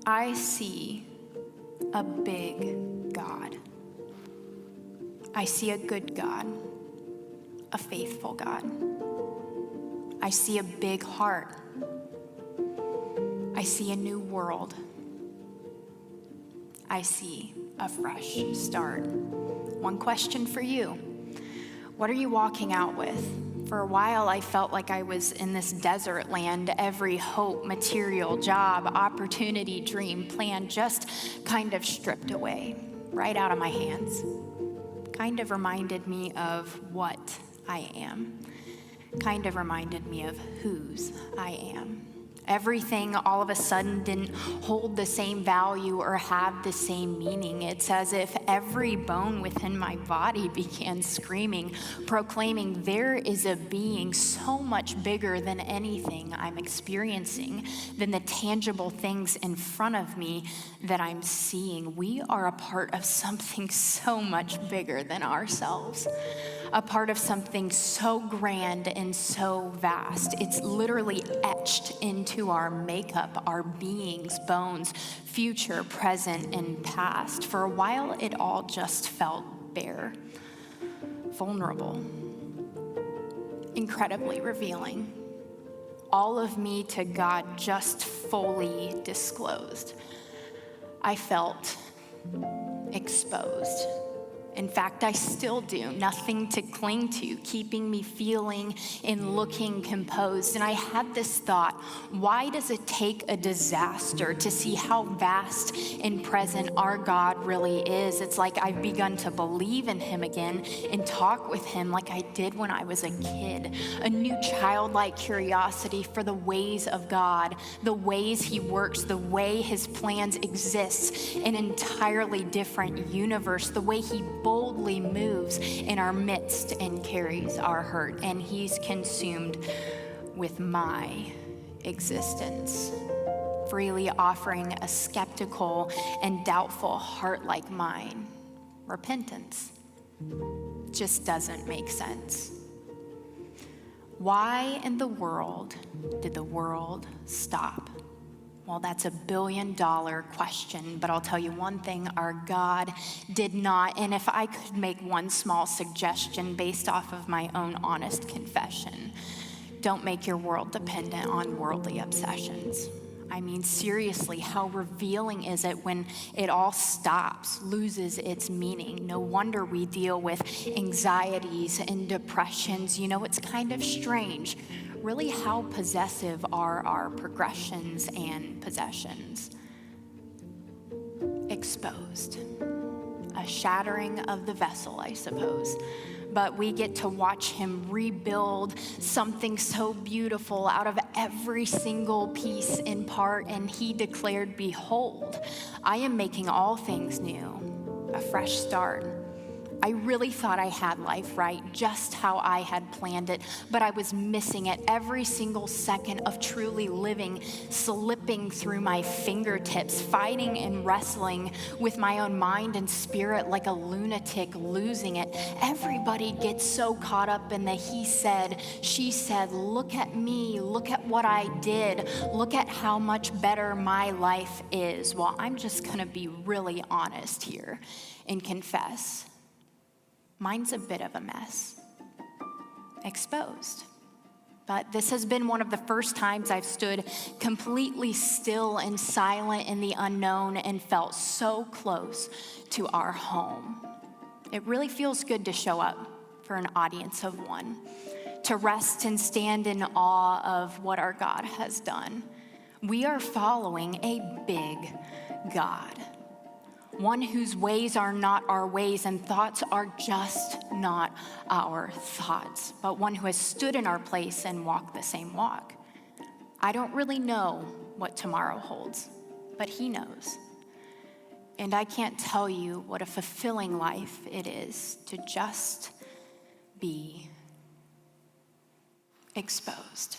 I see a big God. I see a good God, a faithful God. I see a big heart. I see a new world. I see a fresh start. One question for you. What are you walking out with? For a while, I felt like I was in this desert land. Every hope, material, job, opportunity, dream, plan just kind of stripped away, right out of my hands. Kind of reminded me of what I am. Kind of reminded me of whose I am. Everything all of a sudden didn't hold the same value or have the same meaning. It's as if every bone within my body began screaming, proclaiming there is a being so much bigger than anything I'm experiencing, than the tangible things in front of me that I'm seeing. We are a part of something so much bigger than ourselves. A part of something so grand and so vast. It's literally etched into our makeup, our beings, bones, future, present, and past. For a while, it all just felt bare, vulnerable, incredibly revealing. All of me to God just fully disclosed. I felt exposed. In fact, I still do. Nothing to cling to, keeping me feeling and looking composed. And I had this thought, why does it take a disaster to see how vast and present our God really is? It's like I've begun to believe in him again and talk with him like I did when I was a kid. A new childlike curiosity for the ways of God, the ways he works, the way his plans exist, an entirely different universe, the way he boldly moves in our midst and carries our hurt, and he's consumed with my existence, freely offering a skeptical and doubtful heart like mine. Repentance just doesn't make sense. Why in the world did the world stop? Well, that's a $1 billion question, but I'll tell you one thing, our God did not. And if I could make one small suggestion based off of my own honest confession, don't make your world dependent on worldly obsessions. I mean, seriously, how revealing is it when it all stops, loses its meaning? No wonder we deal with anxieties and depressions. You know, it's kind of strange. Really, how possessive are our progressions and possessions? Exposed. A shattering of the vessel, I suppose. But we get to watch him rebuild something so beautiful out of every single piece in part. And he declared, behold, I am making all things new, a fresh start. I really thought I had life right, just how I had planned it, but I was missing it every single second of truly living, slipping through my fingertips, fighting and wrestling with my own mind and spirit like a lunatic, losing it. Everybody gets so caught up in the he said, she said, look at me, look at what I did, look at how much better my life is. Well, I'm just gonna be really honest here and confess. Mine's a bit of a mess, exposed. But this has been one of the first times I've stood completely still and silent in the unknown and felt so close to our home. It really feels good to show up for an audience of one, to rest and stand in awe of what our God has done. We are following a big God. One whose ways are not our ways and thoughts are just not our thoughts, but one who has stood in our place and walked the same walk. I don't really know what tomorrow holds, but he knows. And I can't tell you what a fulfilling life it is to just be exposed.